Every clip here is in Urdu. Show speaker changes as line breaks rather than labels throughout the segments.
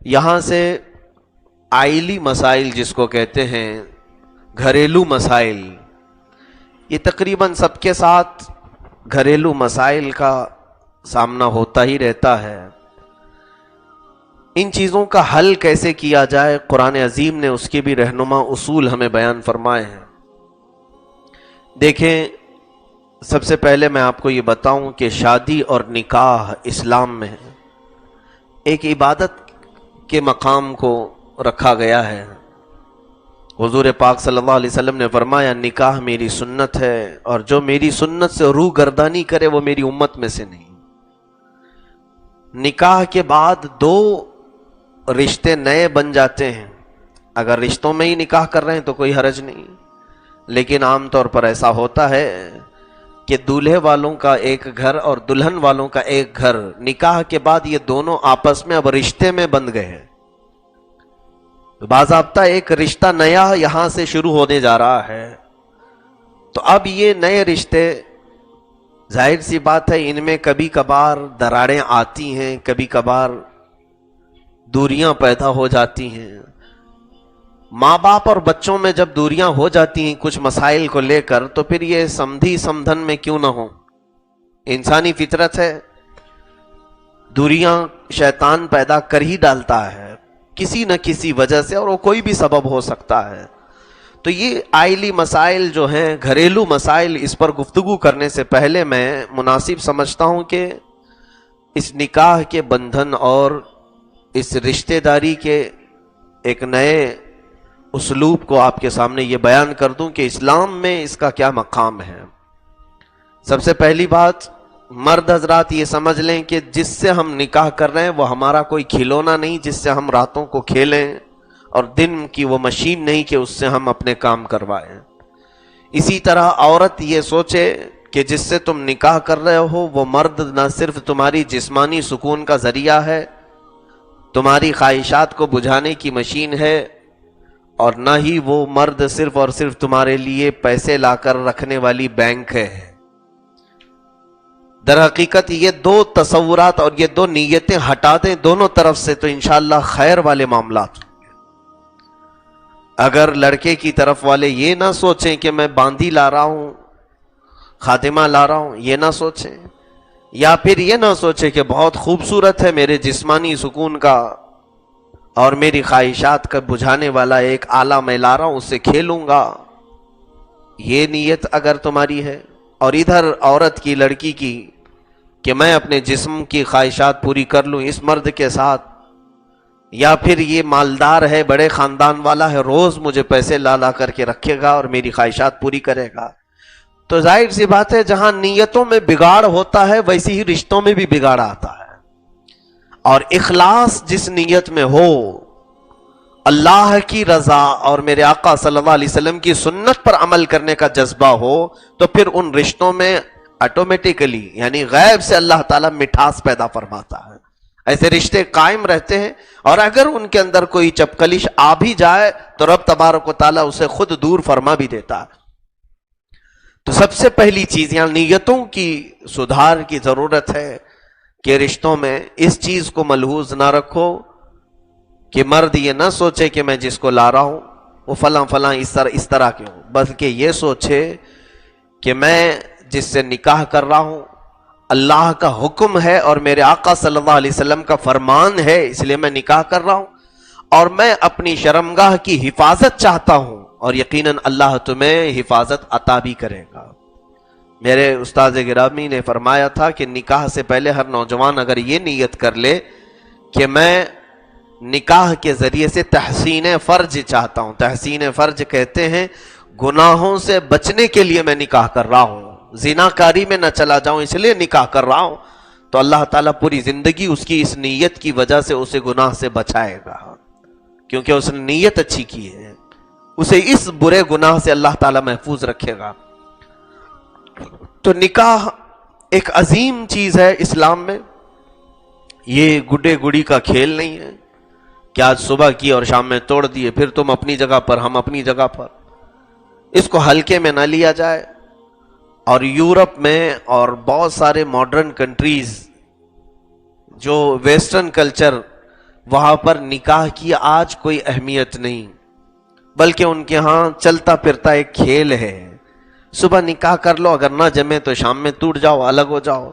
یہاں سے آئلی مسائل جس کو کہتے ہیں، گھریلو مسائل، یہ تقریباً سب کے ساتھ گھریلو مسائل کا سامنا ہوتا ہی رہتا ہے۔ ان چیزوں کا حل کیسے کیا جائے، قرآن عظیم نے اس کے بھی رہنما اصول ہمیں بیان فرمائے ہیں۔ دیکھیں، سب سے پہلے میں آپ کو یہ بتاؤں کہ شادی اور نکاح اسلام میں ایک عبادت کے مقام کو رکھا گیا ہے۔ حضور پاک صلی اللہ علیہ وسلم نے فرمایا، نکاح میری سنت ہے، اور جو میری سنت سے روح گردانی کرے وہ میری امت میں سے نہیں۔ نکاح کے بعد دو رشتے نئے بن جاتے ہیں۔ اگر رشتوں میں ہی نکاح کر رہے ہیں تو کوئی حرج نہیں، لیکن عام طور پر ایسا ہوتا ہے کہ دولہے والوں کا ایک گھر اور دلہن والوں کا ایک گھر، نکاح کے بعد یہ دونوں آپس میں اب رشتے میں بند گئے ہیں۔ باضابطہ ایک رشتہ نیا یہاں سے شروع ہونے جا رہا ہے، تو اب یہ نئے رشتے، ظاہر سی بات ہے ان میں کبھی کبھار دراڑیں آتی ہیں، کبھی کبھار دوریاں پیدا ہو جاتی ہیں۔ ماں باپ اور بچوں میں جب دوریاں ہو جاتی ہیں کچھ مسائل کو لے کر، تو پھر یہ سمدھی سمدھن میں کیوں نہ ہو، انسانی فطرت ہے، دوریاں شیطان پیدا کر ہی ڈالتا ہے کسی نہ کسی وجہ سے، اور وہ کوئی بھی سبب ہو سکتا ہے۔ تو یہ آئلی مسائل جو ہیں، گھریلو مسائل، اس پر گفتگو کرنے سے پہلے میں مناسب سمجھتا ہوں کہ اس نکاح کے بندھن اور اس رشتہ داری کے ایک نئے اسلوب کو آپ کے سامنے یہ بیان کر دوں کہ اسلام میں اس کا کیا مقام ہے۔ سب سے پہلی بات، مرد حضرات یہ سمجھ لیں کہ جس سے ہم نکاح کر رہے ہیں وہ ہمارا کوئی کھلونا نہیں جس سے ہم راتوں کو کھیلیں، اور دن کی وہ مشین نہیں کہ اس سے ہم اپنے کام کروائیں۔ اسی طرح عورت یہ سوچے کہ جس سے تم نکاح کر رہے ہو وہ مرد نہ صرف تمہاری جسمانی سکون کا ذریعہ ہے، تمہاری خواہشات کو بجھانے کی مشین ہے، اور نہ ہی وہ مرد صرف اور صرف تمہارے لیے پیسے لا کر رکھنے والی بینک ہے۔ در حقیقت یہ دو تصورات اور یہ دو نیتیں ہٹا دیں دونوں طرف سے تو انشاءاللہ خیر والے معاملات ہوں گے۔ اگر لڑکے کی طرف والے یہ نہ سوچیں کہ میں باندھی لا رہا ہوں، خادمہ لا رہا ہوں، یہ نہ سوچیں، یا پھر یہ نہ سوچیں کہ بہت خوبصورت ہے میرے جسمانی سکون کا اور میری خواہشات کا بجھانے والا ایک آلہ میں لا رہا ہوں، اس سے کھیلوں گا، یہ نیت اگر تمہاری ہے، اور ادھر عورت کی، لڑکی کی، کہ میں اپنے جسم کی خواہشات پوری کر لوں اس مرد کے ساتھ، یا پھر یہ مالدار ہے، بڑے خاندان والا ہے، روز مجھے پیسے لا لا کر کے رکھے گا اور میری خواہشات پوری کرے گا، تو ظاہر سی بات ہے جہاں نیتوں میں بگاڑ ہوتا ہے ویسے ہی رشتوں میں بھی بگاڑ آتا ہے۔ اور اخلاص جس نیت میں ہو، اللہ کی رضا اور میرے آقا صلی اللہ علیہ وسلم کی سنت پر عمل کرنے کا جذبہ ہو، تو پھر ان رشتوں میں آٹومیٹیکلی یعنی غیب سے اللہ تعالیٰ مٹھاس پیدا فرماتا ہے، ایسے رشتے قائم رہتے ہیں، اور اگر ان کے اندر کوئی چپکلش آ بھی جائے تو رب تبارک و تعالیٰ اسے خود دور فرما بھی دیتا ہے۔ تو سب سے پہلی چیز یہاں نیتوں کی سدھار کی ضرورت ہے کہ رشتوں میں اس چیز کو ملحوظ نہ رکھو کہ مرد یہ نہ سوچے کہ میں جس کو لا رہا ہوں وہ فلاں فلاں اس طرح کے ہوں، بلکہ یہ سوچے کہ میں جس سے نکاح کر رہا ہوں اللہ کا حکم ہے اور میرے آقا صلی اللہ علیہ وسلم کا فرمان ہے، اس لیے میں نکاح کر رہا ہوں، اور میں اپنی شرمگاہ کی حفاظت چاہتا ہوں، اور یقیناً اللہ تمہیں حفاظت عطا بھی کرے گا۔ میرے استاد گرامی نے فرمایا تھا کہ نکاح سے پہلے ہر نوجوان اگر یہ نیت کر لے کہ میں نکاح کے ذریعے سے تحسین فرج چاہتا ہوں، تحسین فرج کہتے ہیں گناہوں سے بچنے کے لیے میں نکاح کر رہا ہوں، زنا کاری میں نہ چلا جاؤں اس لیے نکاح کر رہا ہوں، تو اللہ تعالیٰ پوری زندگی اس کی اس نیت کی وجہ سے اسے گناہ سے بچائے گا، کیونکہ اس نے نیت اچھی کی ہے، اسے اس برے گناہ سے اللہ تعالیٰ محفوظ رکھے گا۔ تو نکاح ایک عظیم چیز ہے اسلام میں، یہ گڈے گڑی کا کھیل نہیں ہے کہ آج صبح کی اور شام میں توڑ دیے، پھر تم اپنی جگہ پر ہم اپنی جگہ پر، اس کو ہلکے میں نہ لیا جائے۔ اور یورپ میں اور بہت سارے ماڈرن کنٹریز جو ویسٹرن کلچر وہاں پر نکاح کی آج کوئی اہمیت نہیں، بلکہ ان کے ہاں چلتا پھرتا ایک کھیل ہے۔ صبح نکاح کر لو، اگر نہ جمے تو شام میں ٹوٹ جاؤ، الگ ہو جاؤ۔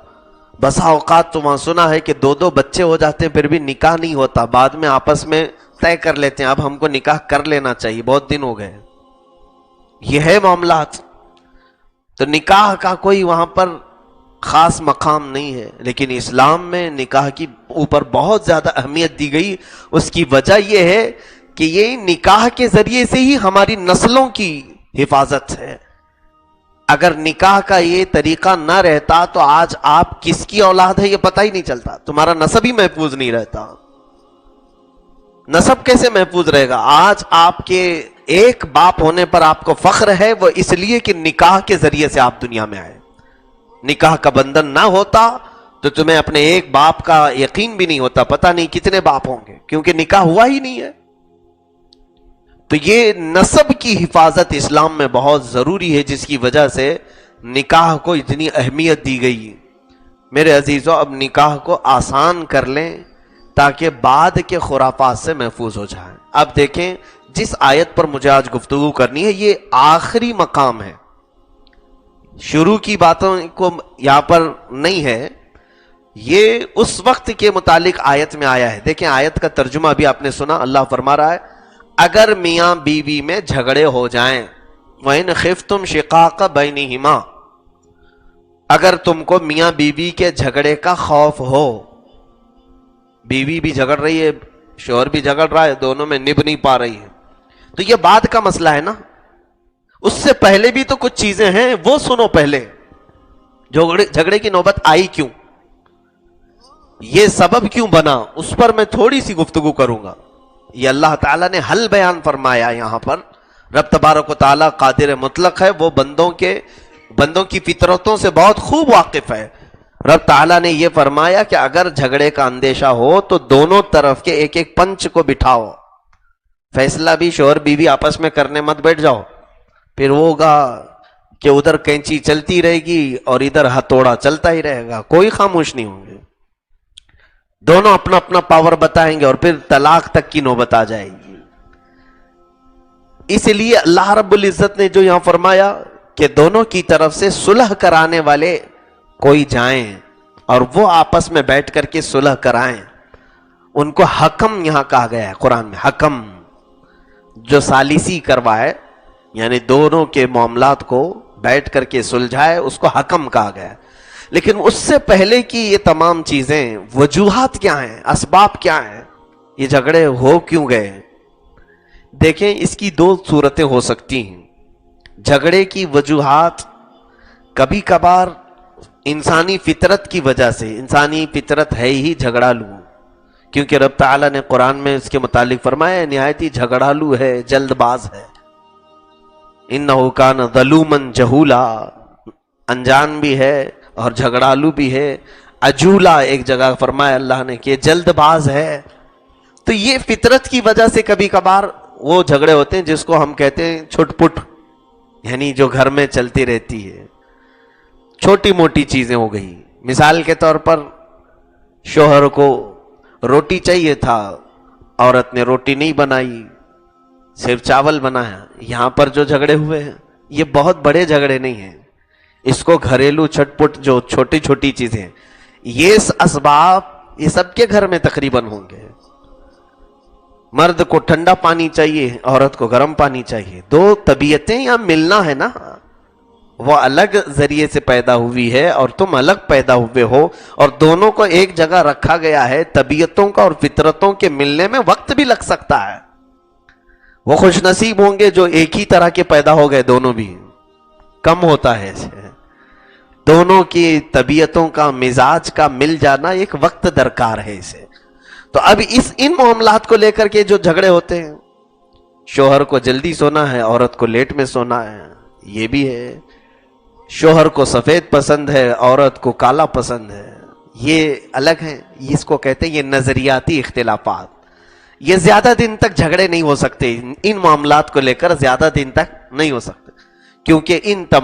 بسا اوقات تو وہاں سنا ہے کہ 2 بچے ہو جاتے ہیں پھر بھی نکاح نہیں ہوتا، بعد میں آپس میں طے کر لیتے ہیں اب ہم کو نکاح کر لینا چاہیے، بہت دن ہو گئے۔ یہ ہے معاملات۔ تو نکاح کا کوئی وہاں پر خاص مقام نہیں ہے، لیکن اسلام میں نکاح کی اوپر بہت زیادہ اہمیت دی گئی۔ اس کی وجہ یہ ہے کہ یہ نکاح کے ذریعے سے ہی ہماری نسلوں کی حفاظت ہے۔ اگر نکاح کا یہ طریقہ نہ رہتا تو آج آپ کس کی اولاد ہے یہ پتہ ہی نہیں چلتا، تمہارا نسب ہی محفوظ نہیں رہتا۔ نسب کیسے محفوظ رہے گا؟ آج آپ کے ایک باپ ہونے پر آپ کو فخر ہے، وہ اس لیے کہ نکاح کے ذریعے سے آپ دنیا میں آئے۔ نکاح کا بندھن نہ ہوتا تو تمہیں اپنے ایک باپ کا یقین بھی نہیں ہوتا، پتہ نہیں کتنے باپ ہوں گے، کیونکہ نکاح ہوا ہی نہیں ہے۔ تو یہ نسب کی حفاظت اسلام میں بہت ضروری ہے، جس کی وجہ سے نکاح کو اتنی اہمیت دی گئی۔ میرے عزیزوں، اب نکاح کو آسان کر لیں تاکہ بعد کے خرافات سے محفوظ ہو جائیں۔ اب دیکھیں، جس آیت پر مجھے آج گفتگو کرنی ہے یہ آخری مقام ہے، شروع کی باتوں کو یہاں پر نہیں ہے، یہ اس وقت کے متعلق آیت میں آیا ہے۔ دیکھیں آیت کا ترجمہ بھی آپ نے سنا، اللہ فرما رہا ہے اگر میاں بیوی میں جھگڑے ہو جائیں وَإِنْ خِفْتُمْ شِقَاقَ بَيْنِهِمَا، اگر تم کو میاں بیوی کے جھگڑے کا خوف ہو، بیوی بھی جھگڑ رہی ہے شوہر بھی جھگڑ رہا ہے، دونوں میں نبھ نہیں پا رہی ہے، تو یہ بعد کا مسئلہ ہے نا، اس سے پہلے بھی تو کچھ چیزیں ہیں وہ سنو۔ پہلے جھگڑے کی نوبت آئی کیوں، یہ سبب کیوں بنا، اس پر میں تھوڑی سی گفتگو کروں گا۔ یہ اللہ تعالیٰ نے حل بیان فرمایا یہاں پر۔ رب تبارک و تعالیٰ قادر مطلق ہے، وہ بندوں کی فطرتوں سے بہت خوب واقف ہے۔ رب تعالیٰ نے یہ فرمایا کہ اگر جھگڑے کا اندیشہ ہو تو دونوں طرف کے ایک ایک پنچ کو بٹھاؤ، فیصلہ بھی شوہر بیوی آپس میں کرنے مت بیٹھ جاؤ، پھر وہ ہوگا کہ ادھر کینچی چلتی رہے گی اور ادھر ہتھوڑا چلتا ہی رہے گا، کوئی خاموش نہیں ہوں گے، دونوں اپنا اپنا پاور بتائیں گے اور پھر طلاق تک کی نوبت آ جائے گی۔ اس لیے اللہ رب العزت نے جو یہاں فرمایا کہ دونوں کی طرف سے صلح کرانے والے کوئی جائیں اور وہ آپس میں بیٹھ کر کے صلح کرائیں، ان کو حکم یہاں کہا گیا ہے قرآن میں۔ حکم جو ثالثی کروائے، یعنی دونوں کے معاملات کو بیٹھ کر کے سلجھائے، اس کو حکم کہا گیا ہے۔ لیکن اس سے پہلے کی یہ تمام چیزیں، وجوہات کیا ہیں، اسباب کیا ہیں، یہ جھگڑے ہو کیوں گئے؟ دیکھیں اس کی 2 صورتیں ہو سکتی ہیں۔ جھگڑے کی وجوہات کبھی کبھار انسانی فطرت کی وجہ سے، انسانی فطرت ہے ہی جھگڑالو، کیونکہ رب تعالیٰ نے قرآن میں اس کے متعلق فرمایا نہایت ہی جھگڑالو ہے، جلد باز ہے، انہو کان ظلوما جہولا، انجان بھی ہے اور جھگڑالو بھی ہے، عجولا ایک جگہ فرمایا اللہ نے کہ جلد باز ہے۔ تو یہ فطرت کی وجہ سے کبھی کبھار وہ جھگڑے ہوتے ہیں جس کو ہم کہتے ہیں چھٹ پٹ، یعنی جو گھر میں چلتی رہتی ہے، چھوٹی موٹی چیزیں ہو گئی۔ مثال کے طور پر شوہر کو روٹی چاہیے تھا، عورت نے روٹی نہیں بنائی، صرف چاول بنایا، یہاں پر جو جھگڑے ہوئے ہیں یہ بہت بڑے جھگڑے نہیں ہیں، اس کو گھریلو چھٹ پٹ جو چھوٹی چھوٹی چیزیں، یہ اسباب یہ سب کے گھر میں تقریباً ہوں گے۔ مرد کو ٹھنڈا پانی چاہیے، عورت کو گرم پانی چاہیے، 2 طبیعتیں یہاں ملنا ہے نا، وہ الگ ذریعے سے پیدا ہوئی ہے اور تم الگ پیدا ہوئے ہو، اور دونوں کو ایک جگہ رکھا گیا ہے۔ طبیعتوں کا اور فطرتوں کے ملنے میں وقت بھی لگ سکتا ہے، وہ خوش نصیب ہوں گے جو ایک ہی طرح کے پیدا ہو گئے، دونوں بھی کم ہوتا ہے اسے۔ دونوں کی طبیعتوں کا مزاج کا مل جانا ایک وقت درکار ہے اسے۔ تو اب ان معاملات کو لے کر کے جو جھگڑے ہوتے ہیں، شوہر کو جلدی سونا ہے، عورت کو لیٹ میں سونا ہے، یہ بھی ہے۔ شوہر کو سفید پسند ہے، عورت کو کالا پسند ہے، یہ الگ ہیں، اس کو کہتے ہیں یہ نظریاتی اختلافات۔ یہ زیادہ دن تک جھگڑے نہیں ہو سکتے، ان معاملات کو لے کر زیادہ دن تک نہیں ہو سکتے، کیونکہ ان